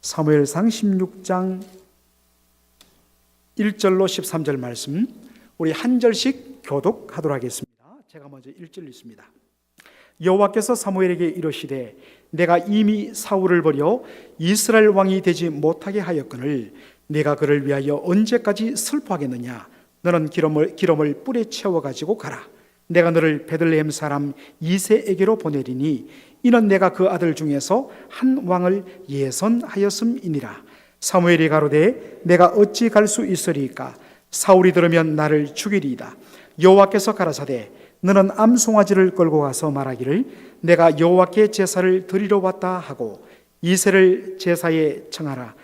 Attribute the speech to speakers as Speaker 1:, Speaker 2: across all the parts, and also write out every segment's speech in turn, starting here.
Speaker 1: 사무엘상 16장 1절로 13절 말씀, 우리 한 절씩 교독하도록 하겠습니다. 제가 먼저 1절 읽습니다. 여호와께서 사무엘에게 이르시되 내가 이미 사울을 버려 이스라엘 왕이 되지 못하게 하였거늘 내가 그를 위하여 언제까지 슬퍼하겠느냐. 너는 기름을 뿔에 채워 가지고 가라. 내가 너를 베들레헴 사람 이새에게로 보내리니 이는 내가 그 아들 중에서 한 왕을 예선하였음이니라. 사무엘이 가로되 내가 어찌 갈 수 있으리이까. 사울이 들으면 나를 죽이리이다. 여호와께서 가라사대 너는 암송아지를 끌고 가서 말하기를 내가 여호와께 제사를 드리러 왔다 하고 이새를 제사에 청하라.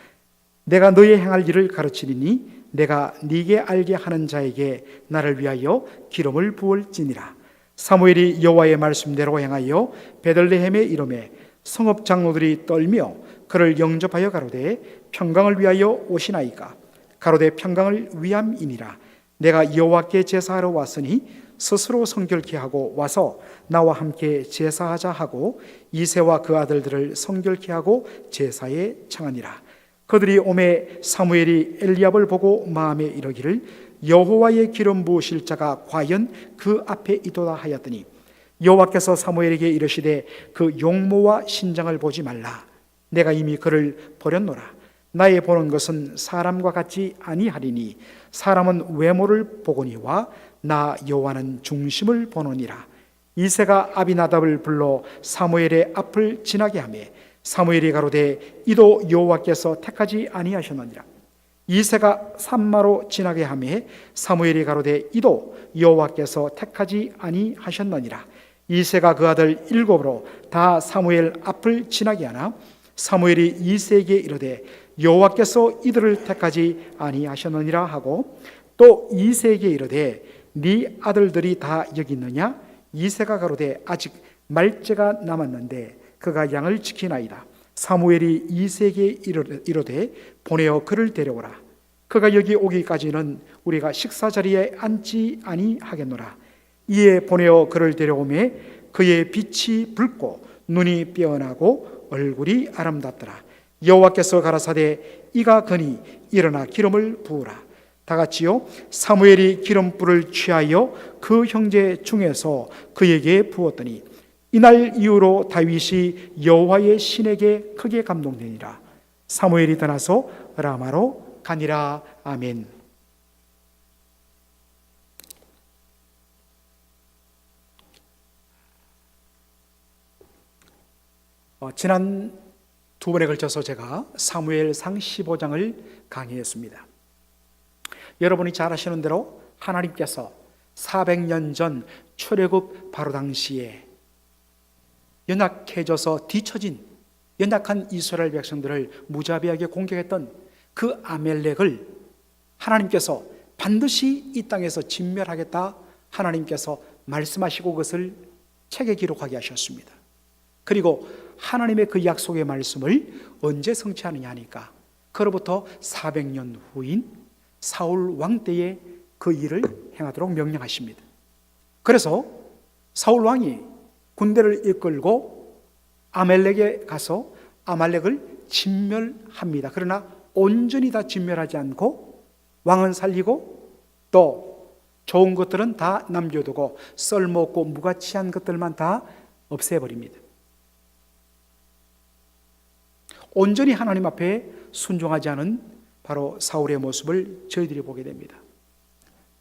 Speaker 1: 내가 너의 행할 일을 가르치리니 내가 네게 알게 하는 자에게 나를 위하여 기름을 부을지니라. 사무엘이 여호와의 말씀대로 행하여 베들레헴에 이르매 성읍 장로들이 떨며 그를 영접하여 가로되 평강을 위하여 오시나이까. 가로되 평강을 위함이니라. 내가 여호와께 제사하러 왔으니 스스로 성결케 하고 와서 나와 함께 제사하자 하고 이새와 그 아들들을 성결케 하고 제사에 청하니라. 그들이 오매 사무엘이 엘리압을 보고 마음에 이르기를 여호와의 기름 부으실 자가 과연 그 앞에 있도다 하였더니 여호와께서 사무엘에게 이르시되 그 용모와 신장을 보지 말라. 내가 이미 그를 버렸노라. 나의 보는 것은 사람과 같지 아니하리니 사람은 외모를 보거니와 나 여호와는 중심을 보노니라. 이새가 아비나답을 불러 사무엘의 앞을 지나게 하며 사무엘이 가로되 이도 여호와께서 택하지 아니하셨느니라. 이새가 산마로 지나게 하며 사무엘이 가로되 이도 여호와께서 택하지 아니하셨느니라. 이새가 그 아들 7으로 다 사무엘 앞을 지나게 하나 사무엘이 이새에게 이르되 여호와께서 이들을 택하지 아니하셨느니라 하고 또 이새에게 이르되 네 아들들이 다 여기 있느냐. 이새가 가로되 아직 말째가 남았는데 그가 양을 지키나이다. 사무엘이 이새에게 이르되 보내어 그를 데려오라. 그가 여기 오기까지는 우리가 식사 자리에 앉지 아니하겠노라. 이에 보내어 그를 데려오매 그의 빛이 붉고 눈이 빼어나고 얼굴이 아름답더라. 여호와께서 가라사대 이가 거니 일어나 기름을 부으라. 다 같이요. 사무엘이 기름불을 취하여 그 형제 중에서 그에게 부었더니 이날 이후로 다윗이 여호와의 신에게 크게 감동되니라. 사무엘이 떠나서 라마로 가니라. 아멘. 지난 두 번에 걸쳐서 제가 사무엘상 15장을 강의했습니다. 여러분이 잘 아시는 대로 하나님께서 400년 전 출애굽 바로 당시에 연약해져서 뒤처진 연약한 이스라엘 백성들을 무자비하게 공격했던 그 아멜렉을 하나님께서 반드시 이 땅에서 진멸하겠다 하나님께서 말씀하시고 그것을 책에 기록하게 하셨습니다. 그리고 하나님의 그 약속의 말씀을 언제 성취하느냐 하니까 그로부터 400년 후인 사울 왕 때에 그 일을 행하도록 명령하십니다. 그래서 사울 왕이 군대를 이끌고 아말렉에 가서 아말렉을 진멸합니다. 그러나 온전히 다 진멸하지 않고 왕은 살리고 또 좋은 것들은 다 남겨두고 썰먹고 무가치한 것들만 다 없애버립니다. 온전히 하나님 앞에 순종하지 않은 바로 사울의 모습을 저희들이 보게 됩니다.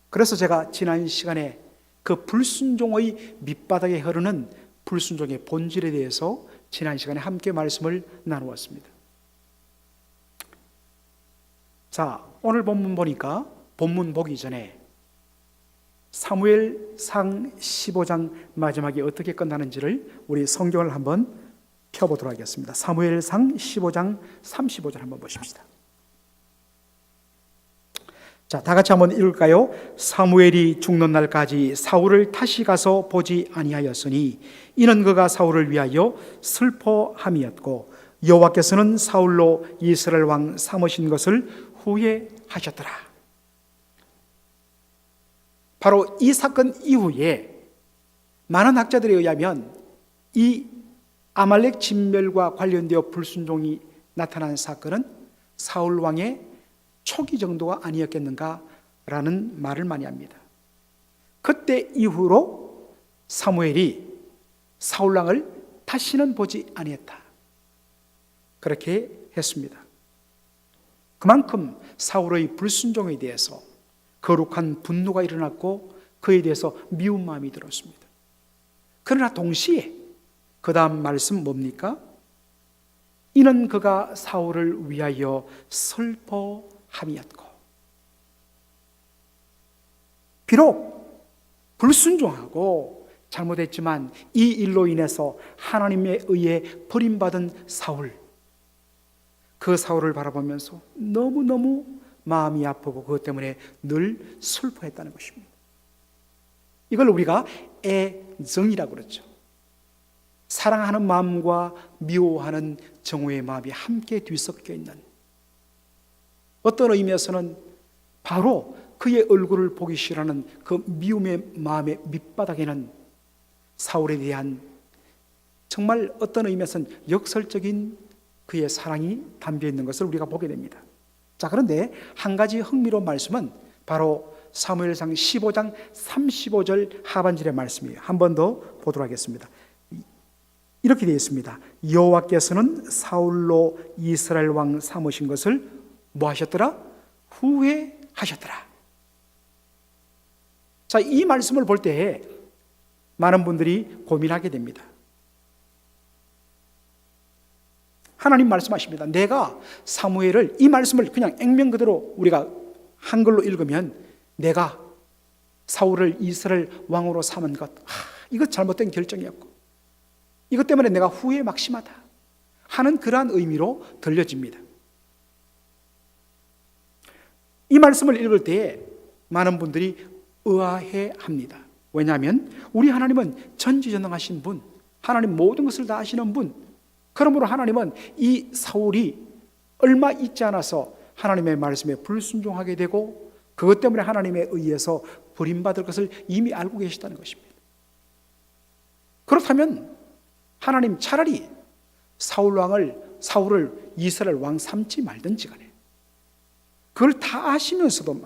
Speaker 1: 그래서 제가 지난 시간에 그 불순종의 밑바닥에 흐르는 불순종의 본질에 대해서 지난 시간에 함께 말씀을 나누었습니다. 자, 오늘 본문 보니까 본문 보기 전에 사무엘상 15장 마지막에 어떻게 끝나는지를 우리 성경을 한번 펴보도록 하겠습니다. 사무엘상 15장 35절 한번 보십시다. 자, 다 같이 한번 읽을까요? 사무엘이 죽는 날까지 사울을 다시 가서 보지 아니하였으니 이는 그가 사울을 위하여 슬퍼함이었고 여호와께서는 사울로 이스라엘 왕 삼으신 것을 후회하셨더라. 바로 이 사건 이후에 많은 학자들에 의하면 이 아말렉 진멸과 관련되어 불순종이 나타난 사건은 사울 왕의 초기 정도가 아니었겠는가라는 말을 많이 합니다. 그때 이후로 사무엘이 사울 왕을 다시는 보지 아니했다, 그렇게 했습니다. 그만큼 사울의 불순종에 대해서 거룩한 분노가 일어났고 그에 대해서 미운 마음이 들었습니다. 그러나 동시에 그 다음 말씀 뭡니까? 이는 그가 사울을 위하여 슬퍼함이었고, 비록 불순종하고 잘못했지만 이 일로 인해서 하나님에 의해 버림받은 사울, 그 사울을 바라보면서 너무너무 마음이 아프고 그것 때문에 늘 슬퍼했다는 것입니다. 이걸 우리가 애정이라고 그러죠. 사랑하는 마음과 미워하는 정오의 마음이 함께 뒤섞여 있는, 어떤 의미에서는 바로 그의 얼굴을 보기 싫어하는 그 미움의 마음의 밑바닥에는 사울에 대한 정말 어떤 의미에서는 역설적인 그의 사랑이 담겨 있는 것을 우리가 보게 됩니다. 자, 그런데 한 가지 흥미로운 말씀은 바로 사무엘상 15장 35절 하반절의 말씀이에요. 한 번 더 보도록 하겠습니다. 이렇게 되어 있습니다. 여호와께서는 사울로 이스라엘 왕 삼으신 것을 뭐 하셨더라? 후회하셨더라. 자, 이 말씀을 볼 때 많은 분들이 고민하게 됩니다. 하나님 말씀하십니다. 내가 사무엘을, 이 말씀을 그냥 액면 그대로 우리가 한글로 읽으면 내가 사울을 이스라엘 왕으로 삼은 것, 이거 잘못된 결정이었고 이것 때문에 내가 후회 막심하다 하는 그러한 의미로 들려집니다. 이 말씀을 읽을 때 많은 분들이 의아해합니다. 왜냐하면 우리 하나님은 전지전능하신 분, 하나님 모든 것을 다 아시는 분, 그러므로 하나님은 이 사울이 얼마 있지 않아서 하나님의 말씀에 불순종하게 되고 그것 때문에 하나님에 의해서 버림받을 것을 이미 알고 계시다는 것입니다. 그렇다면 하나님 차라리 사울을 이스라엘 왕 삼지 말든지 간에, 그걸 다 아시면서도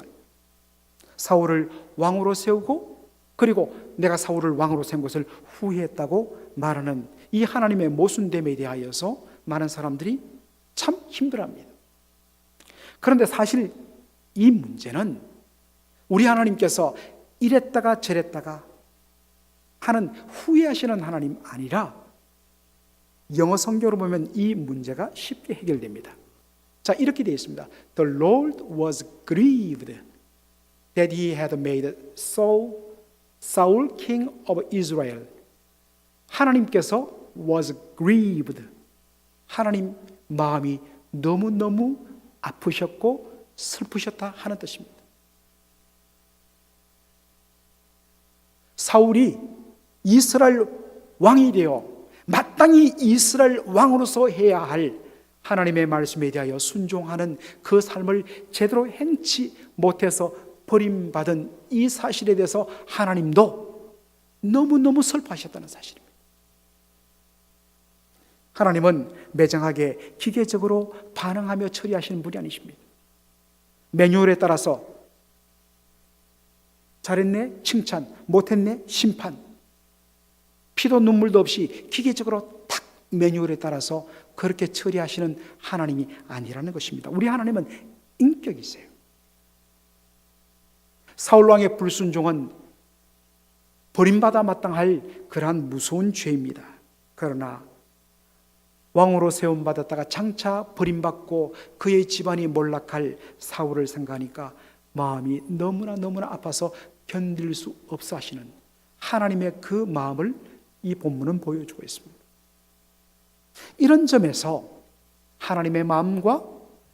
Speaker 1: 사울을 왕으로 세우고 그리고 내가 사울을 왕으로 세운 것을 후회했다고 말하는 이 하나님의 모순됨에 대하여서 많은 사람들이 참 힘들어합니다. 그런데 사실 이 문제는 우리 하나님께서 이랬다가 저랬다가 하는 후회하시는 하나님 아니라, 영어 성경으로 보면 이 문제가 쉽게 해결됩니다. 자, 이렇게 되어 있습니다. The Lord was grieved that he had made Saul king of Israel. 하나님께서 was grieved, 하나님 마음이 너무너무 아프셨고 슬프셨다 하는 뜻입니다. 사울이 이스라엘 왕이 되어 마땅히 이스라엘 왕으로서 해야 할 하나님의 말씀에 대하여 순종하는 그 삶을 제대로 행치 못해서 버림받은 이 사실에 대해서 하나님도 너무너무 슬퍼하셨다는 사실입니다. 하나님은 매정하게 기계적으로 반응하며 처리하시는 분이 아니십니다. 매뉴얼에 따라서 잘했네 칭찬, 못했네 심판, 피도 눈물도 없이 기계적으로 탁 매뉴얼에 따라서 그렇게 처리하시는 하나님이 아니라는 것입니다. 우리 하나님은 인격이 있어요. 사울왕의 불순종은 버림받아 마땅할 그러한 무서운 죄입니다. 그러나 왕으로 세움받았다가 장차 버림받고 그의 집안이 몰락할 사울을 생각하니까 마음이 너무나 아파서 견딜 수 없어 하시는 하나님의 그 마음을 이 본문은 보여주고 있습니다. 이런 점에서 하나님의 마음과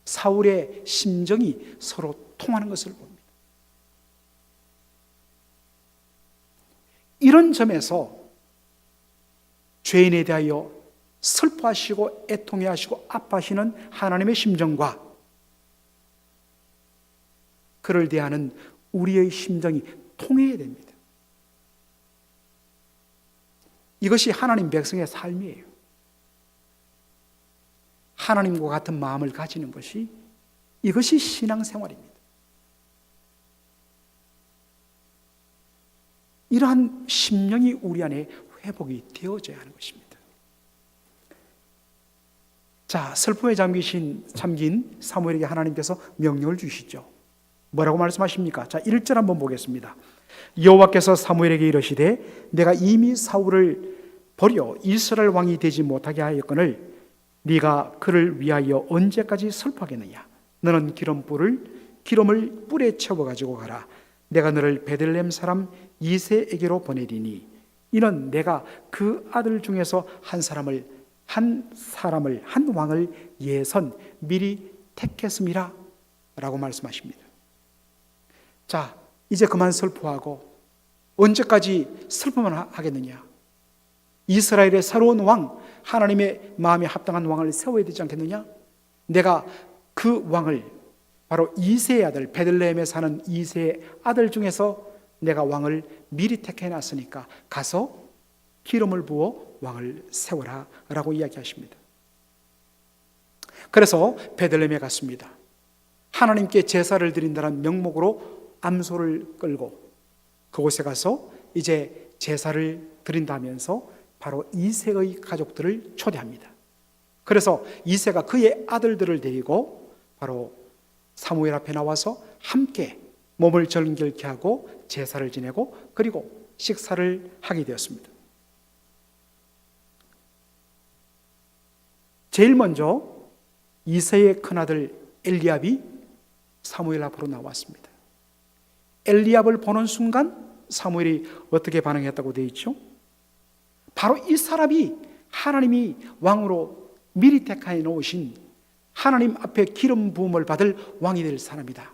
Speaker 1: 사울의 심정이 서로 통하는 것을 봅니다. 이런 점에서 죄인에 대하여 슬퍼하시고 애통해하시고 아파하시는 하나님의 심정과 그를 대하는 우리의 심정이 통해야 됩니다. 이것이 하나님 백성의 삶이에요. 하나님과 같은 마음을 가지는 것이, 이것이 신앙생활입니다. 이러한 심령이 우리 안에 회복이 되어져야 하는 것입니다. 자, 슬픔에 잠긴 사무엘에게 하나님께서 명령을 주시죠. 뭐라고 말씀하십니까? 자, 1절 한번 보겠습니다. 여호와께서 사무엘에게 이르시되 내가 이미 사울을 버려 이스라엘 왕이 되지 못하게 하였거늘 네가 그를 위하여 언제까지 슬퍼하겠느냐? 너는 기름을 뿔에 채워 가지고 가라. 내가 너를 베들레헴 사람 이새에게로 보내리니 이는 내가 그 아들 중에서 한 왕을 예선 미리 택했음이라 라고 말씀하십니다. 자, 이제 그만 슬퍼하고 언제까지 슬픔만 하겠느냐? 이스라엘의 새로운 왕, 하나님의 마음에 합당한 왕을 세워야 되지 않겠느냐? 내가 그 왕을 바로 이새의 아들, 베들레헴에 사는 이새의 아들 중에서 내가 왕을 미리 택해놨으니까 가서 기름을 부어 왕을 세워라 라고 이야기하십니다. 그래서 베들레헴에 갔습니다. 하나님께 제사를 드린다는 명목으로 암소를 끌고 그곳에 가서 이제 제사를 드린다면서 바로 이새의 가족들을 초대합니다. 그래서 이새가 그의 아들들을 데리고 바로 사무엘 앞에 나와서 함께 몸을 정결케 하고 제사를 지내고 그리고 식사를 하게 되었습니다. 제일 먼저 이새의 큰아들 엘리압이 사무엘 앞으로 나왔습니다. 엘리압을 보는 순간 사무엘이 어떻게 반응했다고 되어 있죠? 바로 이 사람이 하나님이 왕으로 미리 택하여 놓으신 하나님 앞에 기름 부음을 받을 왕이 될 사람이다.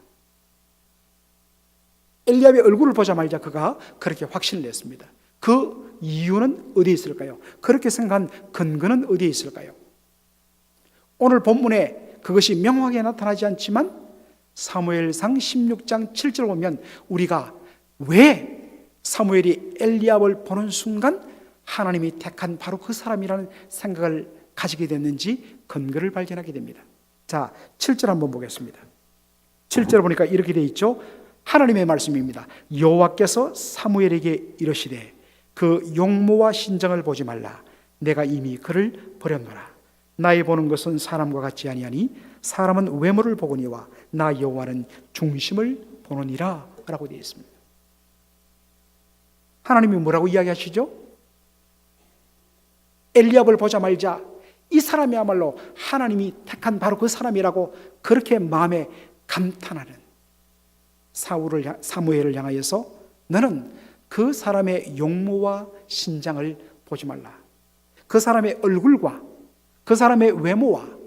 Speaker 1: 엘리압의 얼굴을 보자마자 그가 그렇게 확신을 냈습니다. 그 이유는 어디에 있을까요? 그렇게 생각한 근거는 어디에 있을까요? 오늘 본문에 그것이 명확하게 나타나지 않지만 사무엘상 16장 7절 보면 우리가 왜 사무엘이 엘리압을 보는 순간 하나님이 택한 바로 그 사람이라는 생각을 가지게 됐는지 근거를 발견하게 됩니다. 자, 7절 한번 보겠습니다. 7절 보니까 이렇게 되어 있죠. 하나님의 말씀입니다. 여호와께서 사무엘에게 이르시되 그 용모와 신정을 보지 말라. 내가 이미 그를 버렸노라. 나의 보는 것은 사람과 같지 아니하니 사람은 외모를 보거니와 나 여호와는 중심을 보느니라 라고 되어 있습니다. 하나님이 뭐라고 이야기하시죠? 엘리압을 보자마자 이 사람이야말로 하나님이 택한 바로 그 사람이라고 그렇게 마음에 감탄하는 사무엘을 향하여서 너는 그 사람의 용모와 신장을 보지 말라. 그 사람의 얼굴과 그 사람의 외모와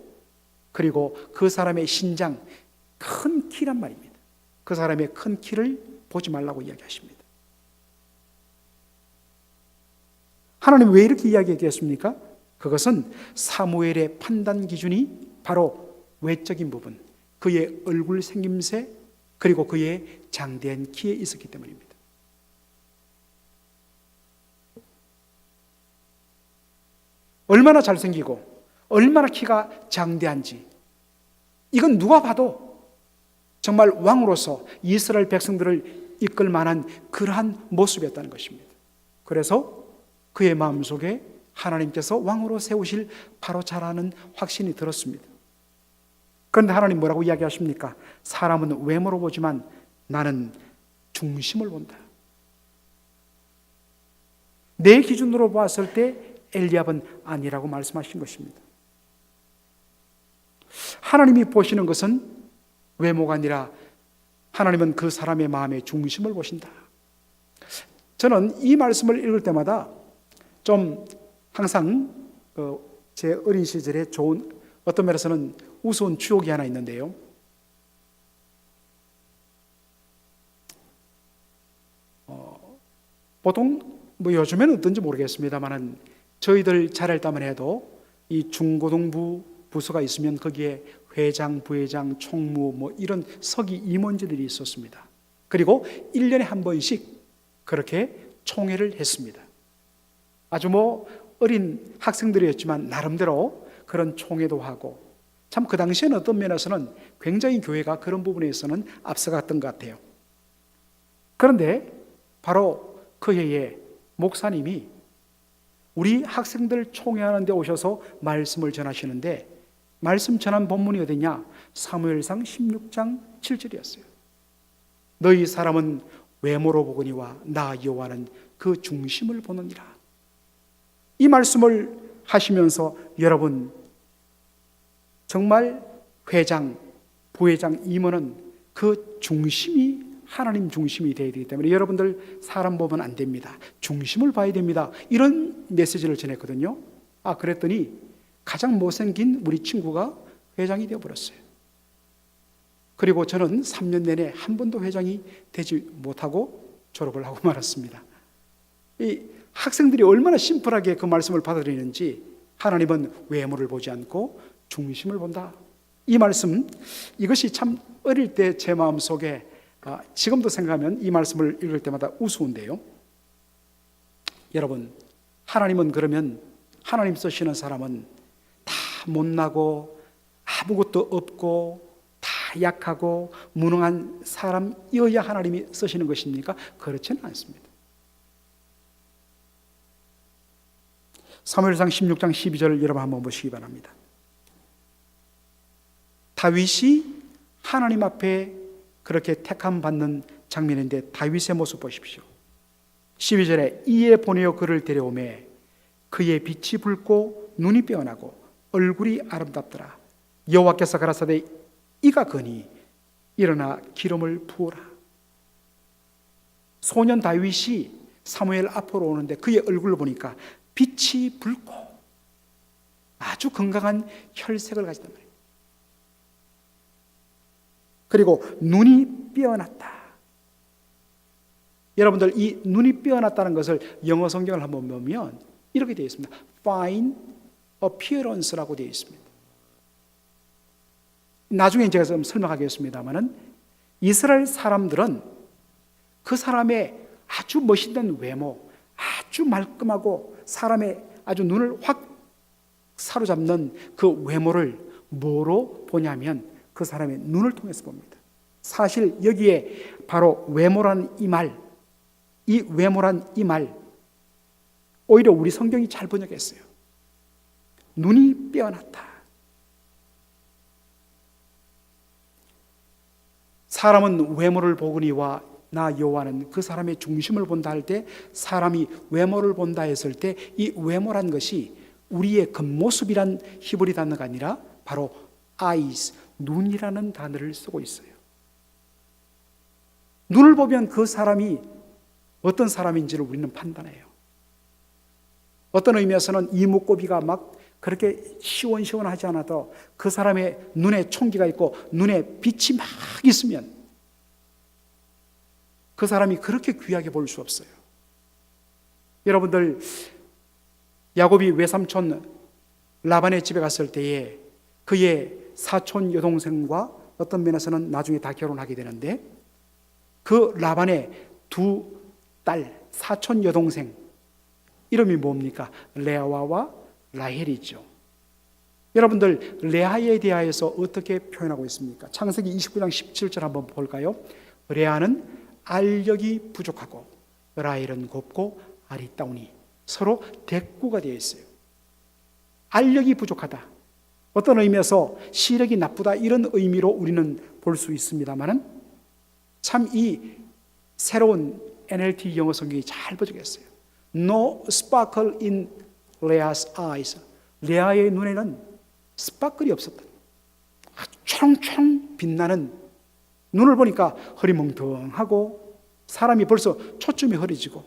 Speaker 1: 그리고 그 사람의 신장, 큰 키란 말입니다. 그 사람의 큰 키를 보지 말라고 이야기하십니다. 하나님 왜 이렇게 이야기했겠습니까? 그것은 사무엘의 판단 기준이 바로 외적인 부분, 그의 얼굴 생김새 그리고 그의 장대한 키에 있었기 때문입니다. 얼마나 잘생기고 얼마나 키가 장대한지 이건 누가 봐도 정말 왕으로서 이스라엘 백성들을 이끌 만한 그러한 모습이었다는 것입니다. 그래서 그의 마음속에 하나님께서 왕으로 세우실 바로 자라는 확신이 들었습니다. 그런데 하나님 뭐라고 이야기하십니까? 사람은 외모로 보지만 나는 중심을 본다. 내 기준으로 봤을 때 엘리압은 아니라고 말씀하신 것입니다. 하나님이 보시는 것은 외모가 아니라 하나님은 그 사람의 마음의 중심을 보신다. 저는 이 말씀을 읽을 때마다 좀 항상 제 어린 시절에 좋은 어떤 면에서는 우스운 추억이 하나 있는데요. 보통 요즘에는 어떤지 모르겠습니다만 저희들 자랄 때만 해도 이 중고등부 부서가 있으면 거기에 회장, 부회장, 총무 이런 서기 임원진들이 있었습니다. 그리고 1년에 한 번씩 그렇게 총회를 했습니다. 아주 어린 학생들이었지만 나름대로 그런 총회도 하고 참 그 당시에는 어떤 면에서는 굉장히 교회가 그런 부분에서는 앞서갔던 것 같아요. 그런데 바로 그 해에 목사님이 우리 학생들 총회하는 데 오셔서 말씀을 전하시는데, 말씀 전한 본문이 어디냐? 사무엘상 16장 7절이었어요. 너희 사람은 외모로 보거니와 나 여호와는 그 중심을 보느니라. 이 말씀을 하시면서 여러분, 정말 회장, 부회장, 임원은 그 중심이 하나님 중심이 되어야 되기 때문에 여러분들 사람 보면 안 됩니다. 중심을 봐야 됩니다. 이런 메시지를 전했거든요. 그랬더니 가장 못생긴 우리 친구가 회장이 되어버렸어요. 그리고 저는 3년 내내 한 번도 회장이 되지 못하고 졸업을 하고 말았습니다. 이 학생들이 얼마나 심플하게 그 말씀을 받아들이는지, 하나님은 외모를 보지 않고 중심을 본다. 이 말씀, 이것이 참 어릴 때 제 마음속에, 지금도 생각하면 이 말씀을 읽을 때마다 우스운데요. 여러분, 하나님은 그러면 하나님 쓰시는 사람은 다 못나고 아무것도 없고 다 약하고 무능한 사람이어야 하나님이 쓰시는 것입니까? 그렇지는 않습니다. 사무엘상 16장 12절을 여러분 한번 보시기 바랍니다. 다윗이 하나님 앞에 그렇게 택함 받는 장면인데, 다윗의 모습 보십시오. 12절에 이에 보내어 그를 데려오매 그의 빛이 붉고 눈이 빼어나고 얼굴이 아름답더라. 여호와께서 가라사대 이가 거니 일어나 기름을 부어라. 소년 다윗이 사무엘 앞으로 오는데 그의 얼굴을 보니까 빛이 붉고 아주 건강한 혈색을 가지단 말이에요. 그리고 눈이 빼어났다. 여러분들, 이 눈이 빼어났다는 것을 영어 성경을 한번 보면 이렇게 되어 있습니다. Fine appearance라고 되어 있습니다. 나중에 제가 좀 설명하겠습니다만은, 이스라엘 사람들은 그 사람의 아주 멋있는 외모, 아주 말끔하고 사람의 아주 눈을 확 사로잡는 그 외모를 뭐로 보냐면 그 사람의 눈을 통해서 봅니다. 사실 여기에 바로 외모란 이 말, 이 외모란 이 말, 오히려 우리 성경이 잘 번역했어요. 눈이 빼어났다. 사람은 외모를 보거니와 나 여호와는 그 사람의 중심을 본다 할 때, 사람이 외모를 본다 했을 때 이 외모란 것이 우리의 겉모습이란 히브리 단어가 아니라 바로 eyes, 눈이라는 단어를 쓰고 있어요. 눈을 보면 그 사람이 어떤 사람인지를 우리는 판단해요. 어떤 의미에서는 이목구비가 막 그렇게 시원시원하지 않아도 그 사람의 눈에 총기가 있고 눈에 빛이 막 있으면 그 사람이 그렇게 귀하게 볼 수 없어요. 여러분들, 야곱이 외삼촌 라반의 집에 갔을 때에 그의 사촌 여동생과 어떤 면에서는 나중에 다 결혼하게 되는데, 그 라반의 두 딸, 사촌 여동생 이름이 뭡니까? 레아와 라헬이죠. 여러분들, 레아에 대하여서 어떻게 표현하고 있습니까? 창세기 29장 17절 한번 볼까요? 레아는 알력이 부족하고 라헬은 곱고 아리따우니, 서로 대꾸가 되어 있어요. 알력이 부족하다, 어떤 의미에서 시력이 나쁘다, 이런 의미로 우리는 볼 수 있습니다만은, 참 이 새로운 NLT 영어 성경이 잘 번역했어요. No sparkle in Leah's eyes. 레아의 눈에는 스파클이 없었다. 초롱초롱 빛나는 눈을 보니까 허리멍텅하고 사람이 벌써 초점이 흐려지고,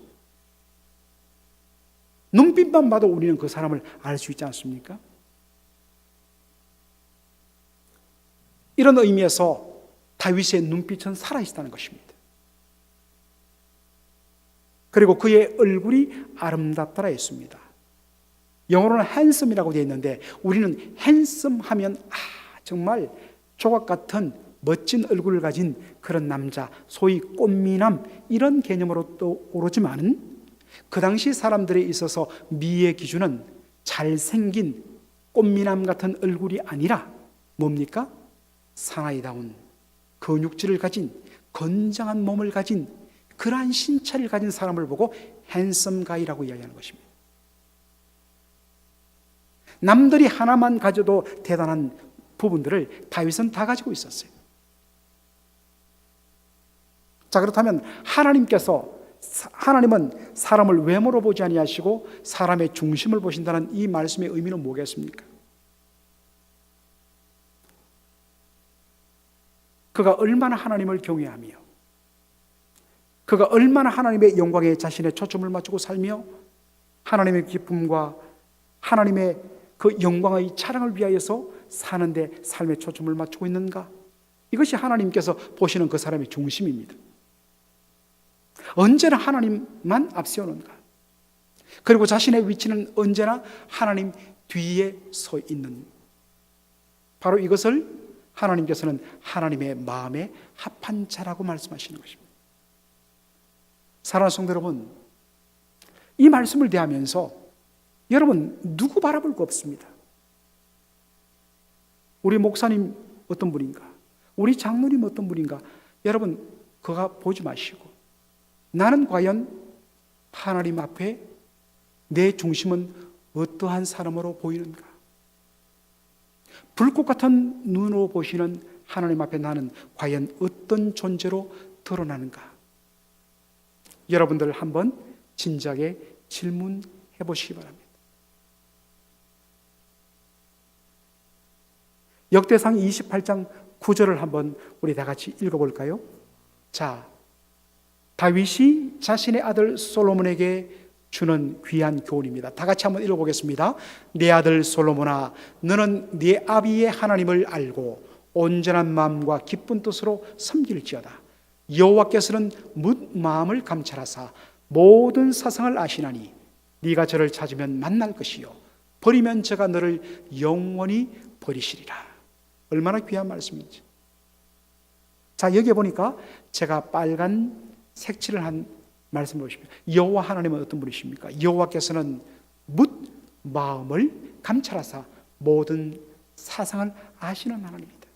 Speaker 1: 눈빛만 봐도 우리는 그 사람을 알 수 있지 않습니까? 이런 의미에서 다윗의 눈빛은 살아있다는 것입니다. 그리고 그의 얼굴이 아름답더라 했습니다. 영어로는 handsom이라고 되어 있는데 우리는 handsome 하면 정말 조각 같은 멋진 얼굴을 가진 그런 남자, 소위 꽃미남, 이런 개념으로 또 오르지만은, 그 당시 사람들에 있어서 미의 기준은 잘생긴 꽃미남 같은 얼굴이 아니라 뭡니까? 사나이다운 근육질을 가진 건장한 몸을 가진 그러한 신체를 가진 사람을 보고 핸섬 가이라고 이야기하는 것입니다. 남들이 하나만 가져도 대단한 부분들을 다윗은 다 가지고 있었어요. 자, 그렇다면 하나님은 사람을 외모로 보지 아니하시고 사람의 중심을 보신다는 이 말씀의 의미는 뭐겠습니까? 그가 얼마나 하나님을 경외하며 그가 얼마나 하나님의 영광에 자신의 초점을 맞추고 살며 하나님의 기쁨과 하나님의 그 영광의 자랑을 위하여서 사는데 삶의 초점을 맞추고 있는가? 이것이 하나님께서 보시는 그 사람의 중심입니다. 언제나 하나님만 앞세우는가? 그리고 자신의 위치는 언제나 하나님 뒤에 서 있는, 바로 이것을 하나님께서는 하나님의 마음에 합한 자라고 말씀하시는 것입니다. 사랑하는 성도 여러분, 이 말씀을 대하면서 여러분 누구 바라볼 거 없습니다. 우리 목사님 어떤 분인가? 우리 장로님 어떤 분인가? 여러분 그가 보지 마시고 나는 과연 하나님 앞에 내 중심은 어떠한 사람으로 보이는가? 불꽃 같은 눈으로 보시는 하나님 앞에 나는 과연 어떤 존재로 드러나는가? 여러분들 한번 진지하게 질문해 보시기 바랍니다. 역대상 28장 9절을 한번 우리 다 같이 읽어볼까요? 자, 다윗이 자신의 아들 솔로몬에게 주는 귀한 교훈입니다. 다 같이 한번 읽어보겠습니다. 내 아들 솔로몬아, 너는 네 아비의 하나님을 알고 온전한 마음과 기쁜 뜻으로 섬길지어다. 여호와께서는 묻 마음을 감찰하사 모든 사상을 아시나니 네가 저를 찾으면 만날 것이요 버리면 저가 너를 영원히 버리시리라. 얼마나 귀한 말씀인지. 자, 여기에 보니까 제가 빨간 색칠을 한 말씀을 보십시오. 여호와 하나님은 어떤 분이십니까? 여호와께서는 묻 마음을 감찰하사 모든 사상을 아시는 하나님입니다.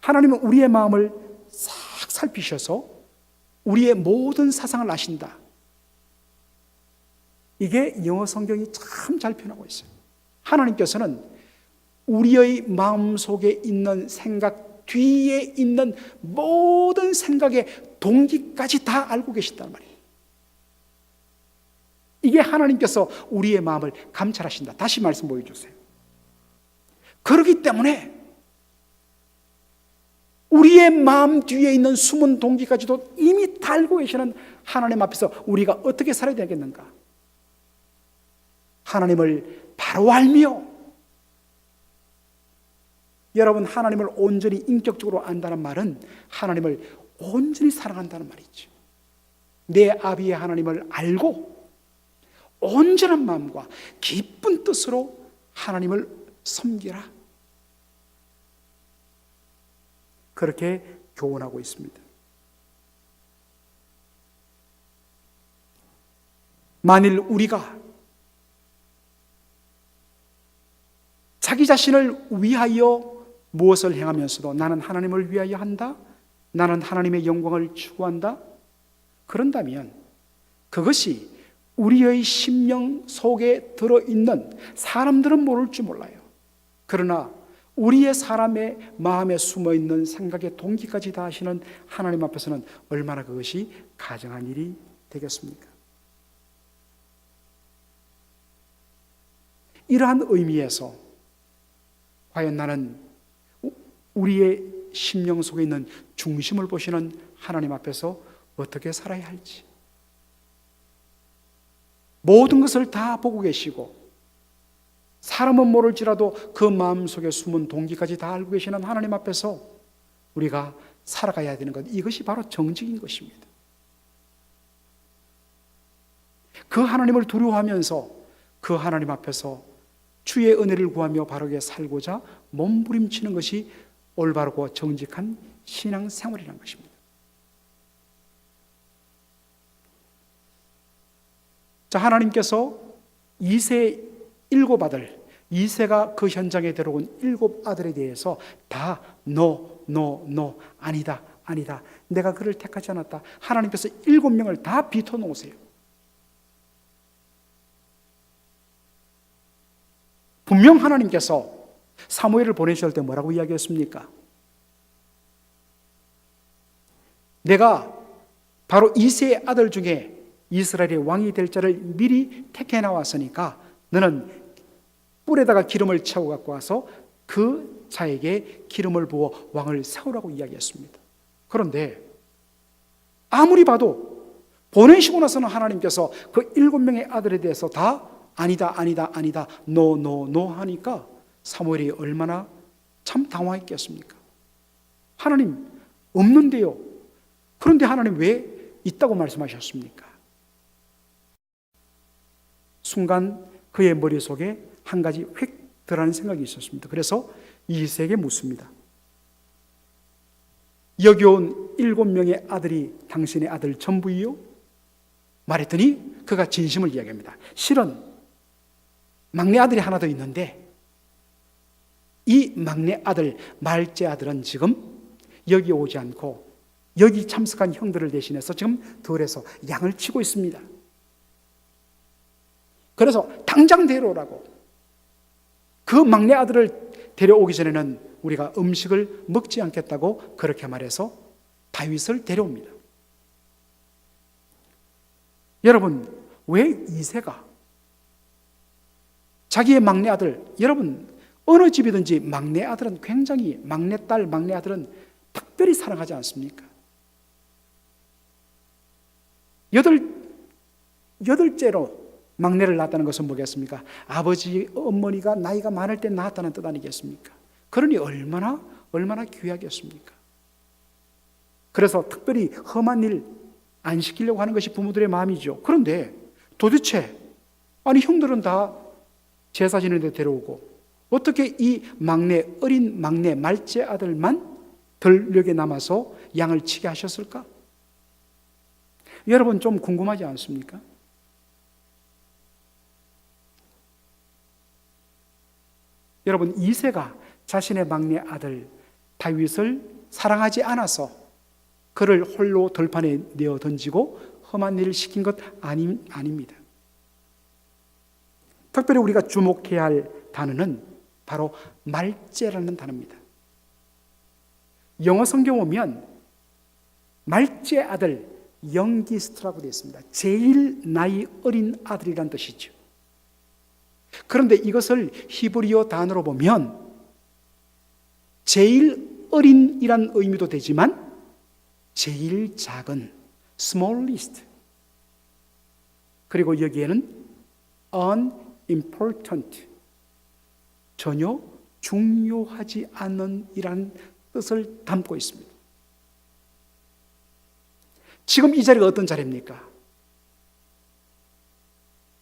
Speaker 1: 하나님은 우리의 마음을 싹 살피셔서 우리의 모든 사상을 아신다. 이게 영어 성경이 참 잘 표현하고 있어요. 하나님께서는 우리의 마음속에 있는 생각 뒤에 있는 모든 생각의 동기까지 다 알고 계신단 말이에요. 이게 하나님께서 우리의 마음을 감찰하신다. 다시 말씀 보여주세요. 그렇기 때문에 우리의 마음 뒤에 있는 숨은 동기까지도 이미 다 알고 계시는 하나님 앞에서 우리가 어떻게 살아야 되겠는가? 하나님을 바로 알며, 여러분 하나님을 온전히 인격적으로 안다는 말은 하나님을 온전히 사랑한다는 말이죠. 내 아비의 하나님을 알고 온전한 마음과 기쁜 뜻으로 하나님을 섬기라. 그렇게 교훈하고 있습니다. 만일 우리가 자기 자신을 위하여 무엇을 행하면서도 나는 하나님을 위하여 한다, 나는 하나님의 영광을 추구한다, 그런다면 그것이 우리의 심령 속에 들어있는, 사람들은 모를지 몰라요. 그러나 우리의 사람의 마음에 숨어있는 생각의 동기까지 다 아시는 하나님 앞에서는 얼마나 그것이 가증한 일이 되겠습니까? 이러한 의미에서 과연 나는 우리의 심령 속에 있는 중심을 보시는 하나님 앞에서 어떻게 살아야 할지, 모든 것을 다 보고 계시고 사람은 모를지라도 그 마음속에 숨은 동기까지 다 알고 계시는 하나님 앞에서 우리가 살아가야 되는 것, 이것이 바로 정직인 것입니다. 그 하나님을 두려워하면서 그 하나님 앞에서 주의 은혜를 구하며 바르게 살고자 몸부림치는 것이 올바르고 정직한 신앙생활이라는 것입니다. 자, 하나님께서 이새의 일곱 아들 이새가 그 현장에 데려온 7 아들에 대해서 다 no, no, no, 아니다, 아니다, 내가 그를 택하지 않았다. 하나님께서 7명을 다 비춰놓으세요. 분명 하나님께서 사무엘을 보내실 때 뭐라고 이야기했습니까? 내가 바로 이새의 아들 중에 이스라엘의 왕이 될 자를 미리 택해 나왔으니까 너는 뿔에다가 기름을 채워 갖고 와서 그 자에게 기름을 부어 왕을 세우라고 이야기했습니다. 그런데 아무리 봐도 보내시고 나서는 하나님께서 그 7명의 아들에 대해서 다 아니다, 아니다, 아니다, no, no, no 하니까 사무엘이 얼마나 참 당황했겠습니까? 하나님 없는데요. 그런데 하나님 왜 있다고 말씀하셨습니까? 순간 그의 머릿속에 한 가지 휙 들어가는 생각이 있었습니다. 그래서 이새에게 묻습니다. 여기 온 7명의 아들이 당신의 아들 전부이요? 말했더니 그가 진심을 이야기합니다. 실은 막내 아들이 하나 더 있는데 이 막내 아들 말째 아들은 지금 여기 오지 않고 여기 참석한 형들을 대신해서 지금 들에서 양을 치고 있습니다. 그래서 당장 데려오라고. 그 막내 아들을 데려오기 전에는 우리가 음식을 먹지 않겠다고 그렇게 말해서 다윗을 데려옵니다. 여러분, 왜 이새가 자기의 막내 아들, 여러분 어느 집이든지 막내 아들은 굉장히, 막내 딸, 막내 아들은 특별히 사랑하지 않습니까? 여덟째로 막내를 낳았다는 것은 뭐겠습니까? 아버지, 어머니가 나이가 많을 때 낳았다는 뜻 아니겠습니까? 그러니 얼마나 귀하겠습니까? 그래서 특별히 험한 일 안 시키려고 하는 것이 부모들의 마음이죠. 그런데 도대체 아니 형들은 다 제사 지내는 데 데려오고 어떻게 이 막내, 어린 막내 말째 아들만 들녘에 남아서 양을 치게 하셨을까? 여러분 좀 궁금하지 않습니까? 여러분 이새가 자신의 막내 아들 다윗을 사랑하지 않아서 그를 홀로 들판에 내어 던지고 험한 일을 시킨 것 아닙니다. 특별히 우리가 주목해야 할 단어는 바로 말째라는 단어입니다. 영어 성경 보면 말째 아들, 영기스트라고 되어 있습니다. 제일 나이 어린 아들이란 뜻이죠. 그런데 이것을 히브리어 단어로 보면 제일 어린이란 의미도 되지만 제일 작은 smallest, 그리고 여기에는 unimportant, 전혀 중요하지 않은 이라는 뜻을 담고 있습니다. 지금 이 자리가 어떤 자리입니까?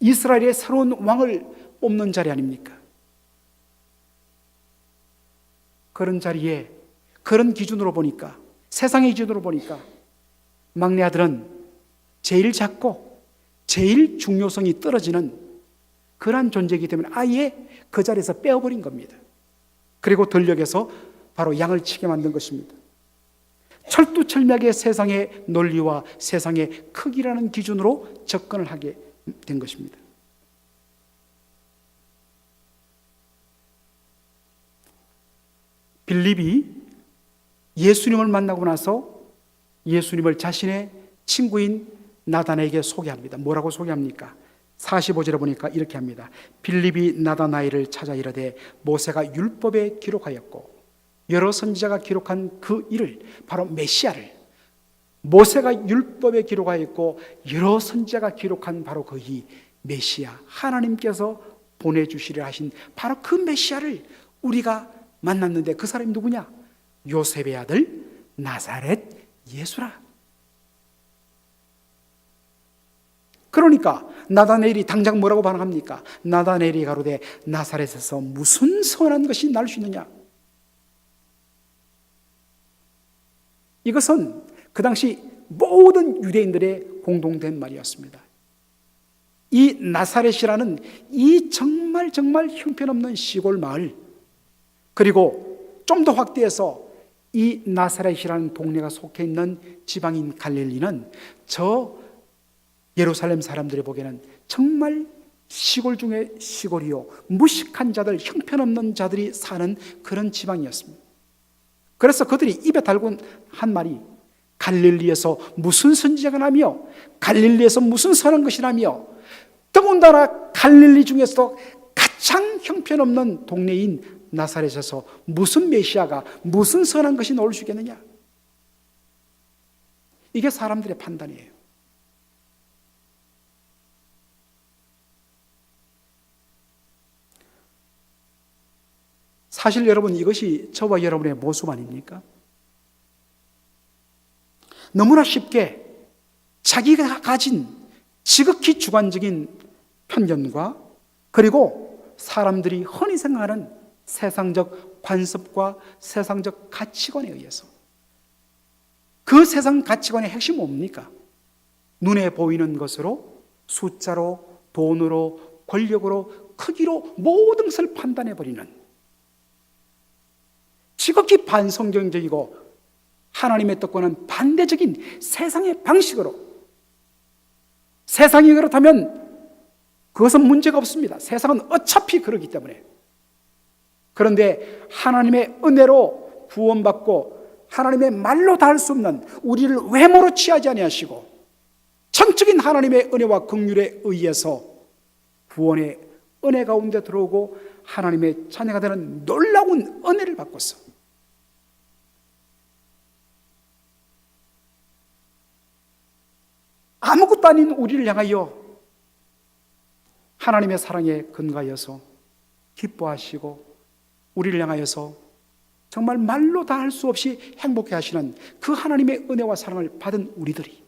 Speaker 1: 이스라엘의 새로운 왕을 뽑는 자리 아닙니까? 그런 자리에, 그런 기준으로 보니까, 세상의 기준으로 보니까 막내 아들은 제일 작고 제일 중요성이 떨어지는 그러한 존재이기 때문에 아예 그 자리에서 빼어버린 겁니다. 그리고 들녘에서 바로 양을 치게 만든 것입니다. 철두철미하게 세상의 논리와 세상의 크기라는 기준으로 접근을 하게 된 것입니다. 빌립이 예수님을 만나고 나서 예수님을 자신의 친구인 나다나에게 소개합니다. 뭐라고 소개합니까? 45절에 보니까 이렇게 합니다. 빌립이 나다나엘을 찾아 이르되 모세가 율법에 기록하였고 여러 선지자가 기록한 그 일을, 바로 메시아를, 모세가 율법에 기록하였고 여러 선지자가 기록한 바로 그 이 메시아, 하나님께서 보내주시려 하신 바로 그 메시아를 우리가 만났는데 그 사람이 누구냐? 요셉의 아들 나사렛 예수라. 그러니까 나다나엘이 당장 뭐라고 반응합니까? 나다나엘이 가로되 나사렛에서 무슨 선한 것이 날 수 있느냐? 이것은 그 당시 모든 유대인들의 공동된 말이었습니다. 이 나사렛이라는 이 정말 형편없는 시골 마을, 그리고 좀 더 확대해서 이 나사렛이라는 동네가 속해 있는 지방인 갈릴리는 저 예루살렘 사람들이 보기에는 정말 시골 중에 시골이요, 무식한 자들, 형편없는 자들이 사는 그런 지방이었습니다. 그래서 그들이 입에 달군 한 말이 갈릴리에서 무슨 선지자가 나며 갈릴리에서 무슨 선한 것이 나며 더군다나 갈릴리 중에서도 가장 형편없는 동네인 나사렛에서 무슨 메시아가, 무슨 선한 것이 나올 수 있겠느냐. 이게 사람들의 판단이에요. 사실 여러분, 이것이 저와 여러분의 모습 아닙니까? 너무나 쉽게 자기가 가진 지극히 주관적인 편견과 그리고 사람들이 흔히 생각하는 세상적 관습과 세상적 가치관에 의해서, 그 세상 가치관의 핵심은 뭡니까? 눈에 보이는 것으로, 숫자로, 돈으로, 권력으로, 크기로 모든 것을 판단해버리는 지극히 반성경적이고 하나님의 뜻과는 반대적인 세상의 방식으로, 세상이 그렇다면 그것은 문제가 없습니다. 세상은 어차피 그렇기 때문에. 그런데 하나님의 은혜로 구원받고 하나님의 말로 다 할 수 없는 우리를 외모로 취하지 아니하시고 전적인 하나님의 은혜와 긍휼에 의해서 구원의 은혜 가운데 들어오고 하나님의 자녀가 되는 놀라운 은혜를 받고서 아무것도 아닌 우리를 향하여 하나님의 사랑에 근거하여서 기뻐하시고 우리를 향하여서 정말 말로 다 할 수 없이 행복해 하시는 그 하나님의 은혜와 사랑을 받은 우리들이,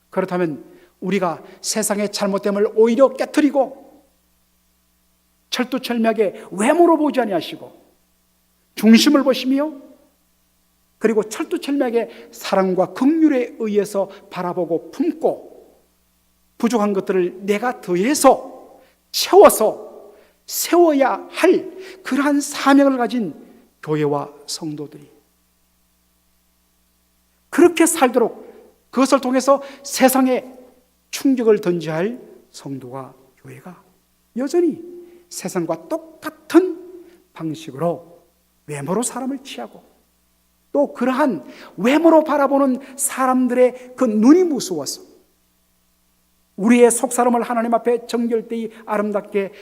Speaker 1: 그렇다면 우리가 세상의 잘못됨을 오히려 깨트리고 철두철미하게 외모로 보지 아니하시고 중심을 보시며 그리고 철두철미하게 사랑과 긍휼에 의해서 바라보고 품고 부족한 것들을 내가 더해서 채워서 세워야 할 그러한 사명을 가진 교회와 성도들이 그렇게 살도록, 그것을 통해서 세상에 충격을 던져야 할 성도와 교회가 여전히 세상과 똑같은 방식으로 외모로 사람을 취하고 또 그러한 외모로 바라보는 사람들의 그 눈이 무서워서 우리의 속사람을 하나님 앞에 정결되이 아름답게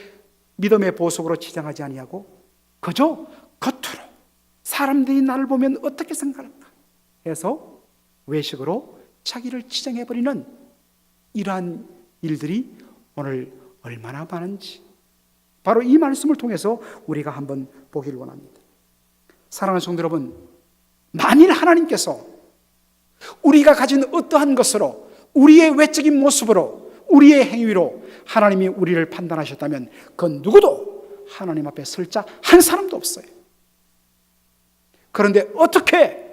Speaker 1: 믿음의 보석으로 치장하지 아니하고 그저 겉으로 사람들이 나를 보면 어떻게 생각할까 해서 외식으로 자기를 치장해버리는 이러한 일들이 오늘 얼마나 많은지 바로 이 말씀을 통해서 우리가 한번 보기를 원합니다. 사랑하는 성도 여러분, 만일 하나님께서 우리가 가진 어떠한 것으로, 우리의 외적인 모습으로, 우리의 행위로 하나님이 우리를 판단하셨다면 그 누구도 하나님 앞에 설 자 한 사람도 없어요. 그런데 어떻게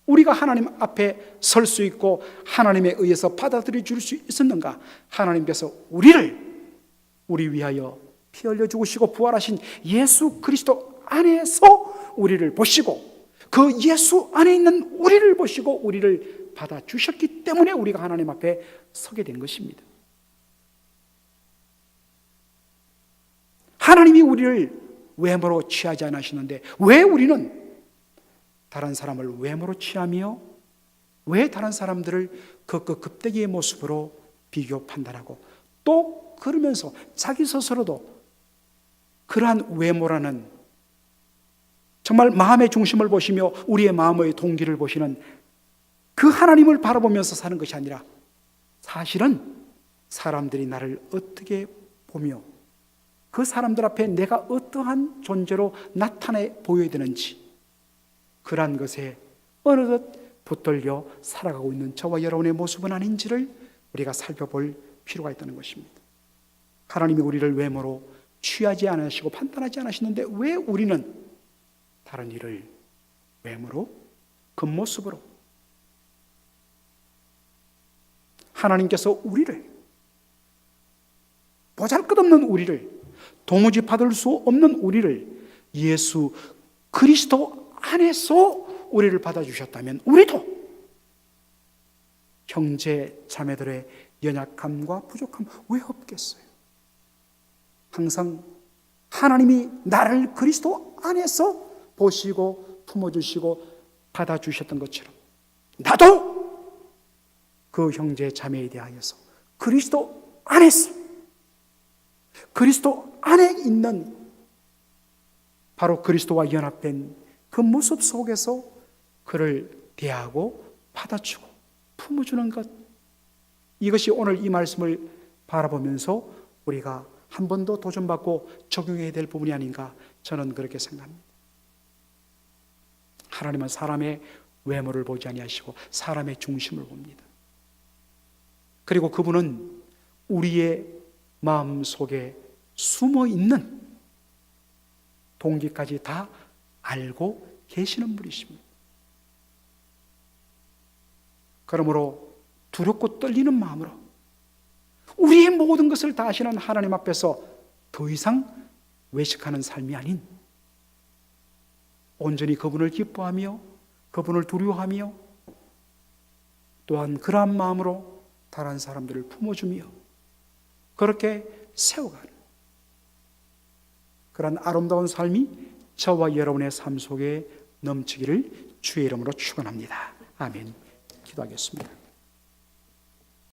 Speaker 1: 우리가 하나님 앞에 설 수 있고 하나님에 의해서 받아들여 줄 수 있었는가? 하나님께서 우리 위하여 피 흘려 죽으시고 부활하신 예수 그리스도 안에서 우리를 보시고 그 예수 안에 있는 우리를 보시고 우리를 받아주셨기 때문에 우리가 하나님 앞에 서게 된 것입니다. 하나님이 우리를 외모로 취하지 않으시는데 왜 우리는 다른 사람을 외모로 취하며 왜 다른 사람들을 그 급대기의 모습으로 비교 판단하고 또 그러면서 자기 스스로도 그러한 외모라는 정말 마음의 중심을 보시며 우리의 마음의 동기를 보시는 그 하나님을 바라보면서 사는 것이 아니라 사실은 사람들이 나를 어떻게 보며 그 사람들 앞에 내가 어떠한 존재로 나타내 보여야 되는지 그러한 것에 어느덧 붙들려 살아가고 있는 저와 여러분의 모습은 아닌지를 우리가 살펴볼 필요가 있다는 것입니다. 하나님이 우리를 외모로 취하지 않으시고 판단하지 않으시는데 왜 우리는 다른 일을 외모로, 겉모습으로 하나님께서 우리를 보잘것없는 우리를, 도무지 받을 수 없는 우리를 예수 그리스도 안에서 우리를 받아주셨다면 우리도 형제 자매들의 연약함과 부족함 왜 없겠어요? 항상 하나님이 나를 그리스도 안에서 보시고 품어주시고 받아주셨던 것처럼 나도 그 형제 자매에 대하여서 그리스도 안에서, 그리스도 안에 있는 바로 그리스도와 연합된 그 모습 속에서 그를 대하고 받아주고 품어주는 것, 이것이 오늘 이 말씀을 바라보면서 우리가 한 번 더 도전받고 적용해야 될 부분이 아닌가, 저는 그렇게 생각합니다. 하나님은 사람의 외모를 보지 아니하시고 사람의 중심을 봅니다. 그리고 그분은 우리의 마음 속에 숨어 있는 동기까지 다 알고 계시는 분이십니다. 그러므로 두렵고 떨리는 마음으로 우리의 모든 것을 다 아시는 하나님 앞에서 더 이상 외식하는 삶이 아닌 온전히 그분을 기뻐하며 그분을 두려워하며 또한 그러한 마음으로 다른 사람들을 품어주며 그렇게 세워가는 그런 아름다운 삶이 저와 여러분의 삶 속에 넘치기를 주의 이름으로 축원합니다. 아멘. 기도하겠습니다.